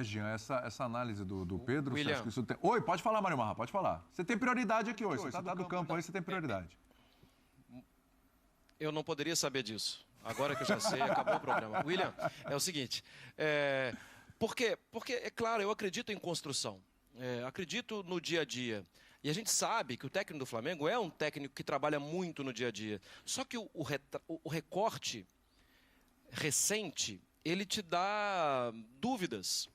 Jean, essa análise do Pedro, William. você acha que isso tem... Oi, pode falar, Mário Marra, pode falar. Você tem prioridade aqui hoje, você está do campo aí, você tem prioridade. Eu não poderia saber disso. Agora que eu já sei, acabou o programa. William, é o seguinte, por quê? Porque, é claro, eu acredito em construção, acredito no dia a dia. E a gente sabe que o técnico do Flamengo é um técnico que trabalha muito no dia a dia. Só que o recorte recente, ele te dá dúvidas.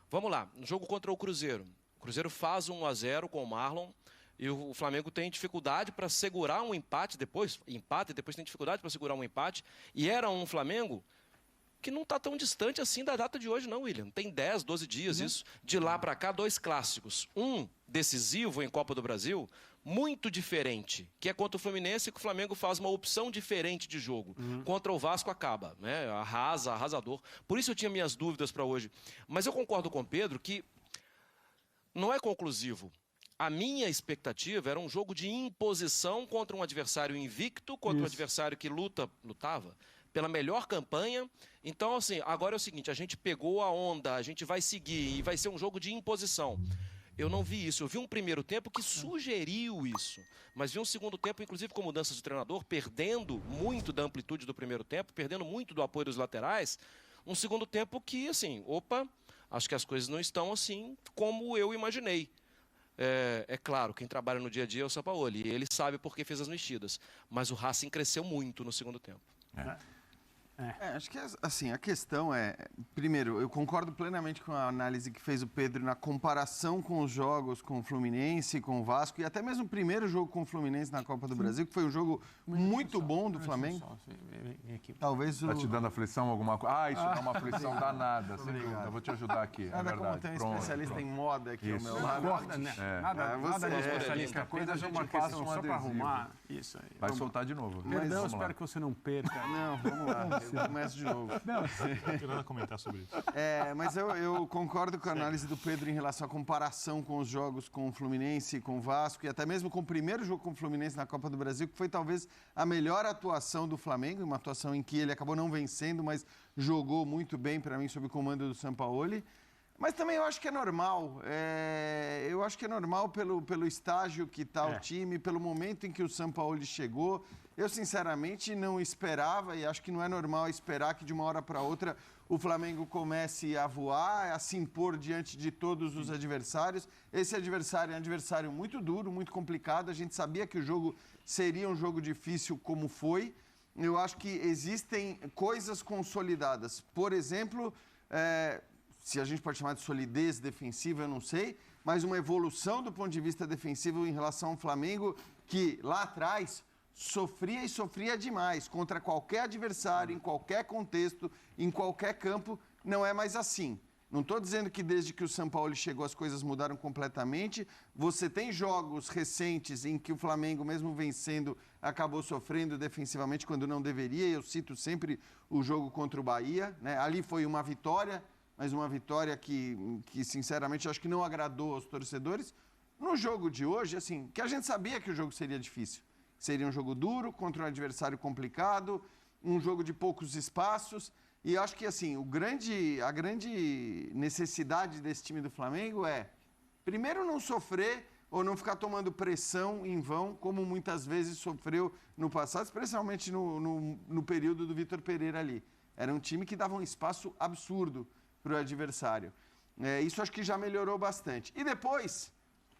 Vamos lá, no jogo contra o Cruzeiro. O Cruzeiro faz 1-0 com o Marlon e o Flamengo tem dificuldade para segurar um empate, depois tem dificuldade para segurar um empate. E era um Flamengo que não está tão distante assim da data de hoje não, William. Tem 10, 12 dias isso. De lá para cá, 2 clássicos. Um decisivo em Copa do Brasil, muito diferente, que é contra o Fluminense, que o Flamengo faz uma opção diferente de jogo. Contra o Vasco acaba, né? Arrasador. Por isso eu tinha minhas dúvidas para hoje. Mas eu concordo com o Pedro que não é conclusivo. A minha expectativa era um jogo de imposição contra um adversário invicto, contra um adversário que lutava pela melhor campanha. Então, assim, agora é o seguinte, a gente pegou a onda, a gente vai seguir e vai ser um jogo de imposição. Eu não vi isso. Eu vi um primeiro tempo que sugeriu isso, mas vi um segundo tempo, inclusive com mudanças de treinador, perdendo muito da amplitude do primeiro tempo, perdendo muito do apoio dos laterais. Um segundo tempo que, assim, acho que as coisas não estão assim como eu imaginei. É claro, quem trabalha no dia a dia é o Sampaoli, e ele sabe por que fez as mexidas. Mas o Racing cresceu muito no segundo tempo. Acho que assim, a questão primeiro, eu concordo plenamente com a análise que fez o Pedro na comparação com os jogos com o Fluminense, com o Vasco e até mesmo o primeiro jogo com o Fluminense na Copa do Brasil, que foi um jogo muito bom do Flamengo. Talvez Tá te dando aflição alguma coisa? Isso dá uma aflição danada, sem dúvida. Eu vou te ajudar aqui, Nada como ter um especialista em moda aqui ao meu lado. Nada de especialista. A coisa é uma questão só para arrumar. Isso aí. Vai soltar de novo. Perdão, espero que você não perca. Não, vamos lá. Eu começo de novo. Não tenho nada a comentar sobre isso. Mas eu concordo com a análise do Pedro em relação à comparação com os jogos com o Fluminense, com o Vasco e até mesmo com o primeiro jogo com o Fluminense na Copa do Brasil, que foi talvez a melhor atuação do Flamengo, uma atuação em que ele acabou não vencendo, mas jogou muito bem para mim sob o comando do Sampaoli. Mas também eu acho que é normal. Eu acho que é normal pelo estágio que está o time, pelo momento em que o Sampaoli chegou. Eu, sinceramente, não esperava e acho que não é normal esperar que de uma hora para outra o Flamengo comece a voar, a se impor diante de todos os adversários. Esse adversário é um adversário muito duro, muito complicado. A gente sabia que o jogo seria um jogo difícil como foi. Eu acho que existem coisas consolidadas. Por exemplo, se a gente pode chamar de solidez defensiva, eu não sei, mas uma evolução do ponto de vista defensivo em relação ao Flamengo, que lá atrás sofria e sofria demais contra qualquer adversário, em qualquer contexto, em qualquer campo, não é mais assim. Não estou dizendo que desde que o Sampaoli chegou as coisas mudaram completamente. Você tem jogos recentes em que o Flamengo, mesmo vencendo, acabou sofrendo defensivamente quando não deveria. Eu cito sempre o jogo contra o Bahia, né? Ali foi uma vitória, mas uma vitória que sinceramente, acho que não agradou aos torcedores. No jogo de hoje, assim, que a gente sabia que o jogo seria difícil. Seria um jogo duro, contra um adversário complicado, um jogo de poucos espaços. E acho que, assim, a grande necessidade desse time do Flamengo é, primeiro, não sofrer ou não ficar tomando pressão em vão, como muitas vezes sofreu no passado, especialmente no período do Vitor Pereira ali. Era um time que dava um espaço absurdo para o adversário. Isso acho que já melhorou bastante. E depois,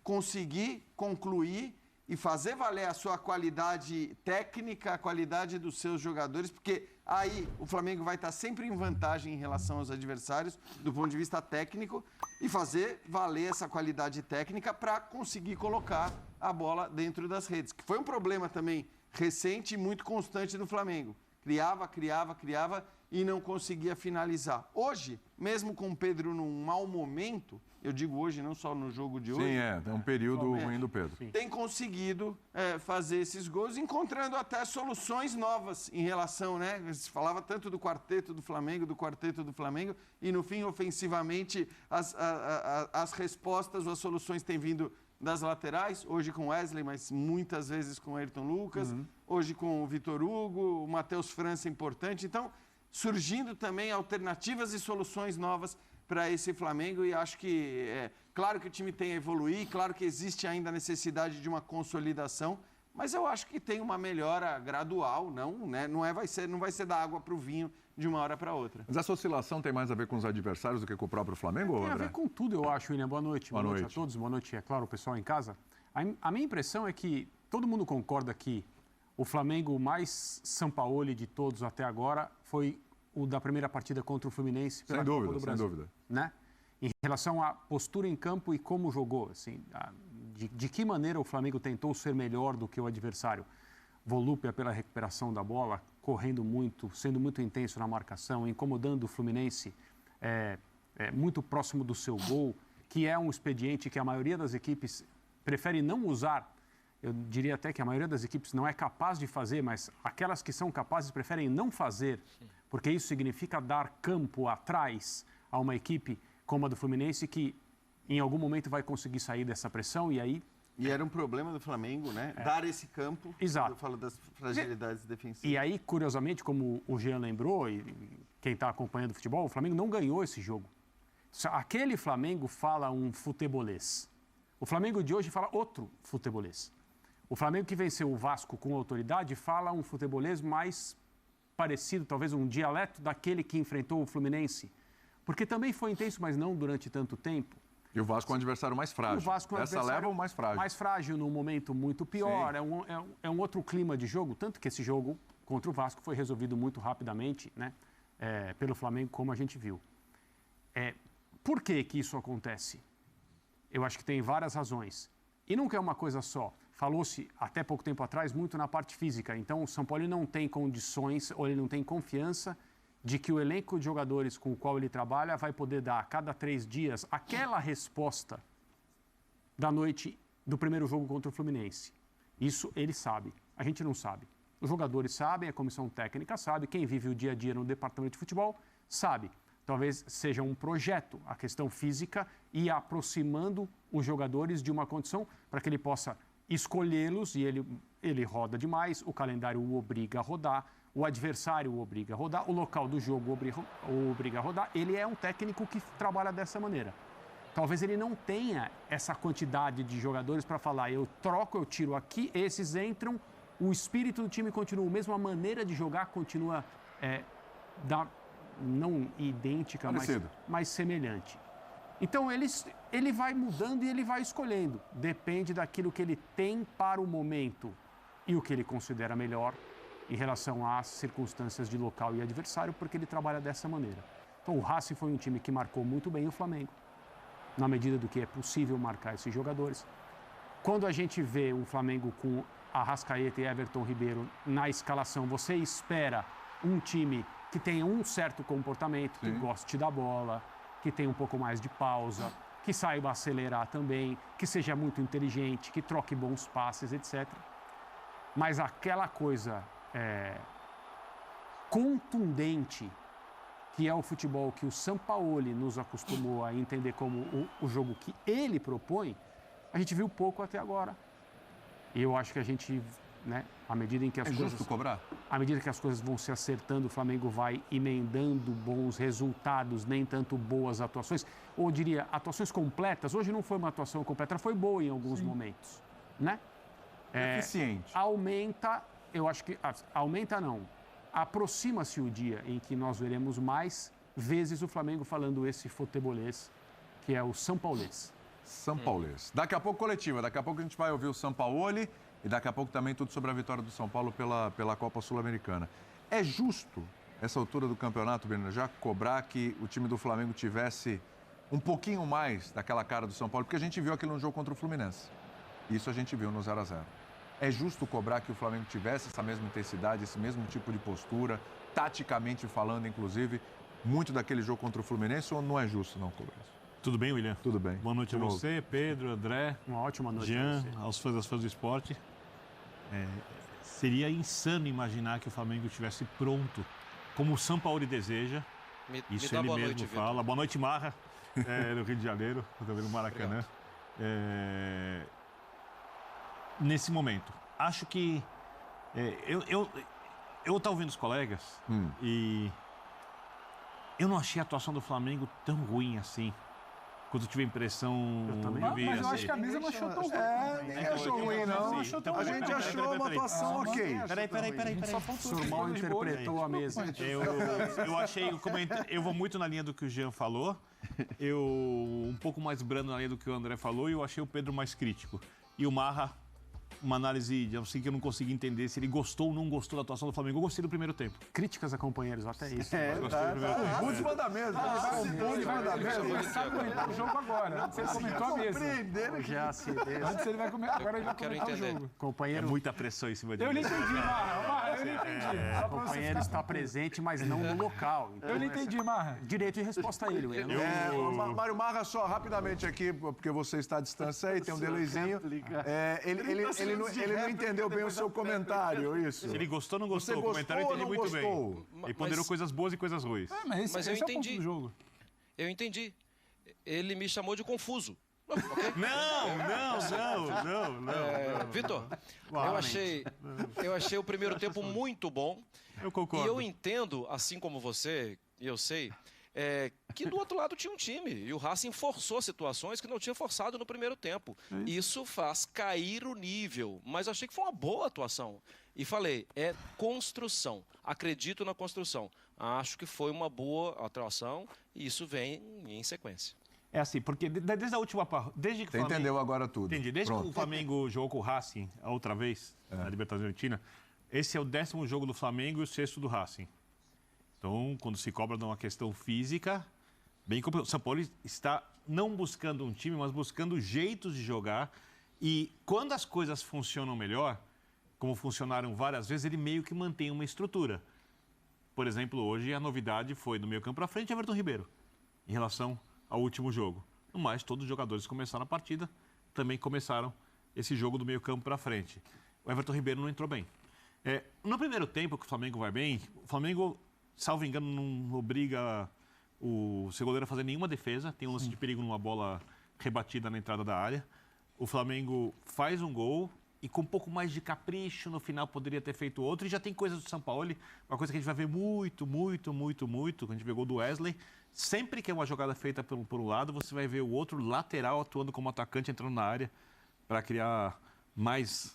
conseguir concluir e fazer valer a sua qualidade técnica, a qualidade dos seus jogadores, porque aí o Flamengo vai estar sempre em vantagem em relação aos adversários, do ponto de vista técnico, e fazer valer essa qualidade técnica para conseguir colocar a bola dentro das redes, que foi um problema também recente e muito constante do Flamengo. Criava e não conseguia finalizar. Hoje, mesmo com o Pedro num mau momento, eu digo hoje, não só no jogo de hoje. Sim, tem um período ruim do Pedro. Tem conseguido fazer esses gols, encontrando até soluções novas em relação, né? Se falava tanto do quarteto do Flamengo, e no fim, ofensivamente, as respostas, as soluções têm vindo das laterais, hoje com Wesley, mas muitas vezes com Ayrton Lucas, hoje com o Vitor Hugo, o Matheus França importante. Então, surgindo também alternativas e soluções novas para esse Flamengo e acho que, claro que o time tem a evoluir, claro que existe ainda a necessidade de uma consolidação, mas eu acho que tem uma melhora gradual, não vai ser da água para o vinho de uma hora para outra. Mas essa oscilação tem mais a ver com os adversários do que com o próprio Flamengo, Tem a André? ver com tudo, eu acho, William. Boa noite. Boa noite a todos. Boa noite, é claro, o pessoal em casa. A minha impressão é que todo mundo concorda que o Flamengo mais sampaoli de todos até agora foi o da primeira partida contra o Fluminense pela Copa do Brasil. Sem dúvida. Né? Em relação à postura em campo e como jogou, assim, de que maneira o Flamengo tentou ser melhor do que o adversário. Volúpia pela recuperação da bola, correndo muito, sendo muito intenso na marcação, incomodando o Fluminense muito próximo do seu gol, que é um expediente que a maioria das equipes prefere não usar. Eu diria até que a maioria das equipes não é capaz de fazer, mas aquelas que são capazes preferem não fazer, porque isso significa dar campo atrás a uma equipe como a do Fluminense que em algum momento vai conseguir sair dessa pressão e aí... E era um problema do Flamengo, né? Dar esse campo. Exato. Eu falo das fragilidades defensivas. E aí, curiosamente, como o Jean lembrou, e quem está acompanhando o futebol, o Flamengo não ganhou esse jogo. Aquele Flamengo fala um futebolês. O Flamengo de hoje fala outro futebolês. O Flamengo que venceu o Vasco com autoridade fala um futebolês mais parecido, talvez um dialeto daquele que enfrentou o Fluminense. Porque também foi intenso, mas não durante tanto tempo. E o Vasco é um adversário mais frágil. O Vasco é um Essa leva o mais frágil. Mais frágil, num momento muito pior. É um outro clima de jogo. Tanto que esse jogo contra o Vasco foi resolvido muito rapidamente, né? Pelo Flamengo, como a gente viu. Por que isso acontece? Eu acho que tem várias razões. E nunca é uma coisa só. Falou-se, até pouco tempo atrás, muito na parte física. Então, o São Paulo não tem condições, ou ele não tem confiança de que o elenco de jogadores com o qual ele trabalha vai poder dar a cada 3 dias aquela resposta da noite do primeiro jogo contra o Fluminense. Isso ele sabe, a gente não sabe. Os jogadores sabem, a comissão técnica sabe, quem vive o dia a dia no departamento de futebol sabe. Talvez seja um projeto, a questão física, e aproximando os jogadores de uma condição para que ele possa escolhê-los, e ele roda demais, o calendário o obriga a rodar, o adversário o obriga a rodar, o local do jogo o obriga a rodar. Ele é um técnico que trabalha dessa maneira. Talvez ele não tenha essa quantidade de jogadores para falar, eu troco, eu tiro aqui, esses entram, o espírito do time continua, mesmo a maneira de jogar continua não idêntica, mas semelhante. Então ele vai mudando e ele vai escolhendo. Depende daquilo que ele tem para o momento e o que ele considera melhor em relação às circunstâncias de local e adversário, porque ele trabalha dessa maneira. Então o Racing foi um time que marcou muito bem o Flamengo, na medida do que é possível marcar esses jogadores. Quando a gente vê um Flamengo com Arrascaeta e Everton Ribeiro na escalação, você espera um time que tenha um certo comportamento, que goste da bola, que tenha um pouco mais de pausa, que saiba acelerar também, que seja muito inteligente, que troque bons passes, etc. Mas aquela coisa contundente que é o futebol que o Sampaoli nos acostumou a entender como o jogo que ele propõe, a gente viu pouco até agora. E eu acho que a gente, né, à medida em que as coisas... justo cobrar? À medida que as coisas vão se acertando, o Flamengo vai emendando bons resultados, nem tanto boas atuações. Ou eu diria, atuações completas. Hoje não foi uma atuação completa, ela foi boa em alguns momentos, né? Eficiente. Aumenta, eu acho que... Aumenta não. Aproxima-se o dia em que nós veremos mais vezes o Flamengo falando esse futebolês, que é o Sampaolês. Sampaolês. Daqui a pouco coletiva, daqui a pouco a gente vai ouvir o Sampaoli e daqui a pouco também tudo sobre a vitória do São Paulo pela Copa Sul-Americana. É justo, essa altura do campeonato, Breno, já cobrar que o time do Flamengo tivesse um pouquinho mais daquela cara do São Paulo, porque a gente viu aquilo no jogo contra o Fluminense. Isso a gente viu no 0-0. É justo cobrar que o Flamengo tivesse essa mesma intensidade, esse mesmo tipo de postura, taticamente falando, inclusive, muito daquele jogo contra o Fluminense, ou não é justo não cobrar isso? Tudo bem, William? Tudo bem. Boa noite a você, Pedro, André. Uma ótima noite Jean, a você. aos fãs das fãs do esporte. Seria insano imaginar que o Flamengo estivesse pronto, como o Sampaoli deseja. Isso ele mesmo noite, fala. Vitor. Boa noite, Marra, no Rio de Janeiro, também no Maracanã. Nesse momento, acho que eu estou ouvindo os colegas e Eu não achei a atuação do Flamengo tão ruim assim. Quando eu tive a impressão... Eu também. Mas eu acho que a mesa não achou tão ruim. Ninguém achou ruim, não. A gente achou uma atuação ok. Peraí. O senhor mal interpretou a mesa. Eu achei... Eu vou muito na linha do que o Jean falou. Eu um pouco mais brando na linha do que o André falou. E eu achei o Pedro mais crítico. E o Marra, uma análise assim, que eu não consegui entender se ele gostou ou não gostou da atuação do Flamengo. Eu gostei do primeiro tempo. Críticas a companheiros, até isso. O último da mesa. Ele vai comentar o jogo agora. Antes ele comentou a mesa. Antes ele vai comentar, agora ele vai comentar o jogo. É Companheiro, muita pressão em cima de Eu não entendi, Marra. Eu não entendi. Só o companheiro está presente, mas não no local. Então, Eu não entendi, Marra. direito de resposta a ele, William. Mário Marra, só rapidamente aqui, porque você está à distância aí, tem um delayzinho. Ele não entendeu bem o seu comentário, isso. Se ele gostou ou não gostou, Você o comentário eu gostou entendi ou muito não bem. gostou? Ele ponderou coisas boas e coisas ruins. Mas eu esse é o ponto entendi. do jogo. Eu entendi. Ele me chamou de confuso. Ok? Não. Vitor, eu achei o primeiro tempo muito bom. Eu concordo. E eu entendo, assim como você, e eu sei, que do outro lado tinha um time. E o Racing forçou situações que não tinha forçado no primeiro tempo. Isso faz cair o nível. Mas eu achei que foi uma boa atuação. E falei, é construção. Acredito na construção. Acho que foi uma boa atuação e isso vem em sequência. É assim, porque desde a última... Desde que Você entendeu agora tudo. Entendi. Desde Pronto. que o Flamengo jogou com o Racing a outra vez, na Libertadores Argentina, esse é o 10º jogo do Flamengo e o 6º do Racing. Então, quando se cobra de uma questão física, bem complicado. O São Paulo está não buscando um time, mas buscando jeitos de jogar. E quando as coisas funcionam melhor, como funcionaram várias vezes, ele meio que mantém uma estrutura. Por exemplo, hoje a novidade foi do meio campo para frente Everton Ribeiro, em relação ao último jogo. No mais, todos os jogadores que começaram a partida também começaram esse jogo do meio campo para frente. O Everton Ribeiro não entrou bem. No primeiro tempo que o Flamengo vai bem, o Flamengo, salvo engano, não obriga o seu goleiro a fazer nenhuma defesa. Tem um lance de perigo numa bola rebatida na entrada da área. O Flamengo faz um gol e com um pouco mais de capricho no final poderia ter feito outro. E já tem coisas do São Paulo, uma coisa que a gente vai ver muito, quando a gente vê gol do Wesley. Sempre que é uma jogada feita por um lado, você vai ver o outro lateral atuando como atacante, entrando na área para criar mais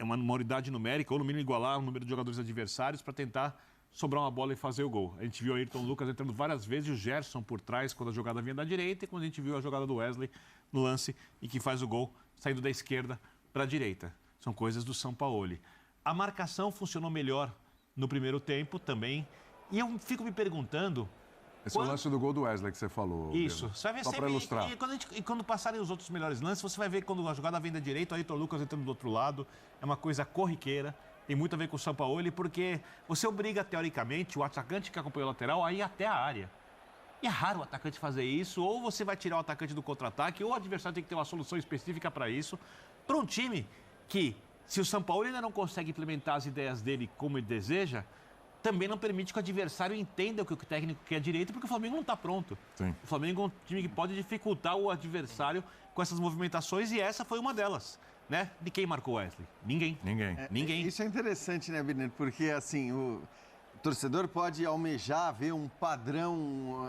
uma unidade numérica, ou no mínimo igualar o número de jogadores adversários para tentar sobrar uma bola e fazer o gol. A gente viu o Ayrton Lucas entrando várias vezes, e o Gerson por trás quando a jogada vinha da direita, e quando a gente viu a jogada do Wesley no lance e que faz o gol saindo da esquerda para a direita. São coisas do Sampaoli. A marcação funcionou melhor no primeiro tempo também. E eu fico me perguntando... Esse é o lance do gol do Wesley que você falou. Isso. Pedro. Você vai ver só sempre, para ilustrar. E quando passarem os outros melhores lances, você vai ver quando a jogada vem da direita, o Ayrton Lucas entrando do outro lado. É uma coisa corriqueira. Tem muito a ver com o Sampaoli, porque você obriga, teoricamente, o atacante que acompanha o lateral a ir até a área. E é raro o atacante fazer isso. Ou você vai tirar o atacante do contra-ataque, ou o adversário tem que ter uma solução específica para isso. Para um time que, se o Sampaoli ainda não consegue implementar as ideias dele como ele deseja, também não permite que o adversário entenda o que o técnico quer direito, porque o Flamengo não está pronto. Sim. O Flamengo é um time que pode dificultar o adversário com essas movimentações, e essa foi uma delas. Né? De quem marcou Wesley? Ninguém. Isso é interessante, né, Birner? Porque, assim, o torcedor pode almejar ver um padrão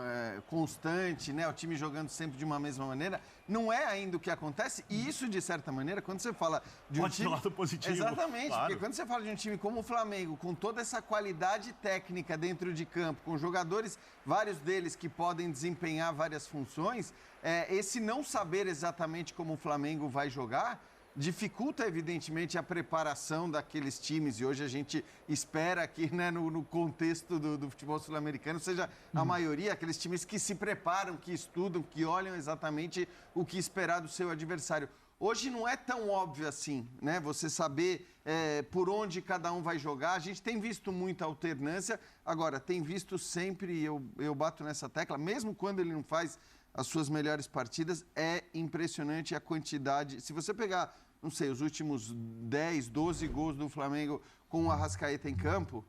constante, né? O time jogando sempre de uma mesma maneira. Não é ainda o que acontece. E isso, de certa maneira, quando você fala de um pode time... ser lado positivo. Exatamente. Claro. Porque quando você fala de um time como o Flamengo, com toda essa qualidade técnica dentro de campo, com jogadores, vários deles que podem desempenhar várias funções, esse não saber exatamente como o Flamengo vai jogar... dificulta, evidentemente, a preparação daqueles times. E hoje a gente espera que, né, no contexto do futebol sul-americano, seja a maioria, aqueles times que se preparam, que estudam, que olham exatamente o que esperar do seu adversário. Hoje não é tão óbvio assim, né? Você saber por onde cada um vai jogar. A gente tem visto muita alternância. Agora, tem visto sempre, eu bato nessa tecla, mesmo quando ele não faz as suas melhores partidas, é impressionante a quantidade. Se você pegar, não sei, os últimos 10, 12 gols do Flamengo com o Arrascaeta em campo,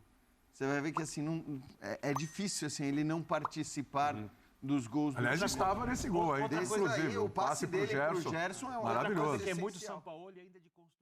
você vai ver que assim, é difícil assim, ele não participar dos gols. Aliás, já estava nesse gol aí. Inclusive, o passe dele pro Gerson é uma maravilhoso. coisa É muito essencial. Sampaoli ainda de construção.